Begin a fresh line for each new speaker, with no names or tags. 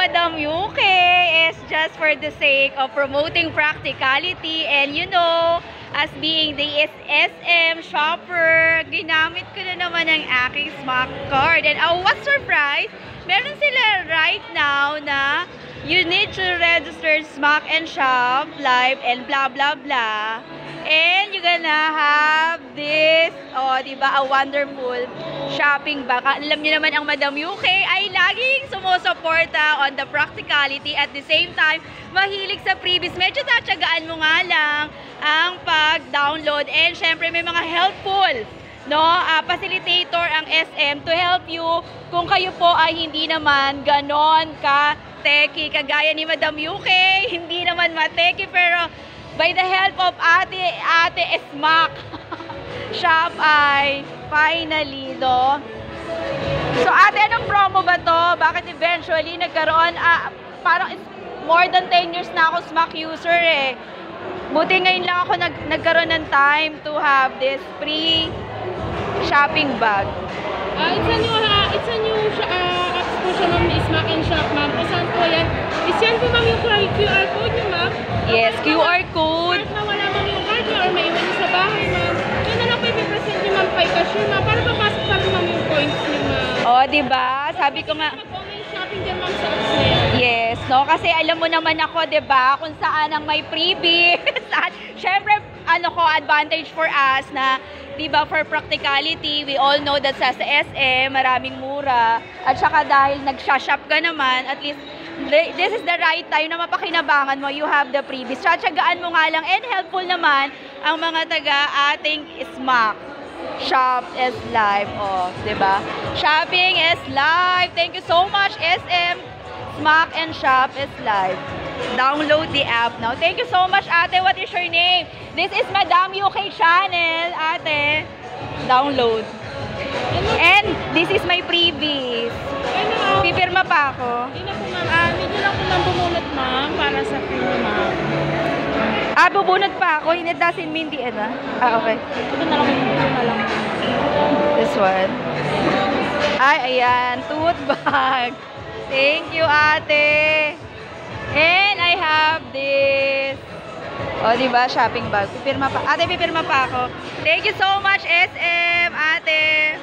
Madam UK is just for the sake of promoting practicality and you know, as being the SM shopper, ginamit ko na naman ang aking SMAC card. And what surprise, meron sila right now na you need to register SMAC and shop live and blah blah blah. And you're gonna have this, diba, a wonderful shopping bag. Alam niyo naman ang Madam UK ay laging sumusuporta on the practicality at the same time, mahilig sa previous. Medyo tatsagaan mo nga lang ang pag-download and syempre may mga helpful, no, facilitator ang SM to help you kung kayo po ay hindi naman ganon ka-techy kagaya ni Madam UK, hindi naman ma-techy pero by the help of Ate SMAC shop ay finally, no? So ate, anong promo ba to? Bakit eventually nagkaroon, parang more than 10 years na ako SMAC user eh. Buti ngayon lang ako nagkaroon ng time to have this free shopping bag.
It's a new apps po siya, ma'am, SMAC and shop, ma'am. Saan po yan? Is-yan po, ma'am, yung QR code niyo, ma'am?
Yes, QR code.
Kahit na wala, ma'am, yung card niyo or may iwan niyo sa bahay, ma'am. Yan na lang po ipipresent niyo, ma'am, kay cashier, ma'am. Para papasok pa rin, ma'am, yung points niyo, ma'am.
Diba? Sabi ko nga.
Mag-online shopping din, ma'am, sa apps na yan.
Yes, no? Kasi alam mo naman ako, diba? Kung saan ang may freebie. Siyempre, advantage for us na, diba, for practicality, we all know that sa SM, maraming mura. At saka dahil nagsha-shop ka naman, at least, this is the right time na mapakinabangan mo, you have the freebies. Tsatsagaan mo nga lang, and helpful naman ang mga taga ating SMAC. Shop is live, diba? Shopping is live. Thank you so much, SM. SMAC and shop is live. Download the app now. Thank you so much, ate. What is your name? This is Madam UK channel, ate. Download. And this is my previous. Pipirma pa ako.
Hindi na po, ma'am. Medyo lang po, ma'am, bumunot, ma'am, para sa free, ma'am.
Bubunot pa ako. It doesn't mean the end, okay.
Ito na lang, ito na lang.
This one. Ay, ayan. Tote bag. Thank you, ate. And I have this. Diba? Shopping bag. Pipirma pa. Ate, pipirma pa ako. Thank you so much, SM, ate.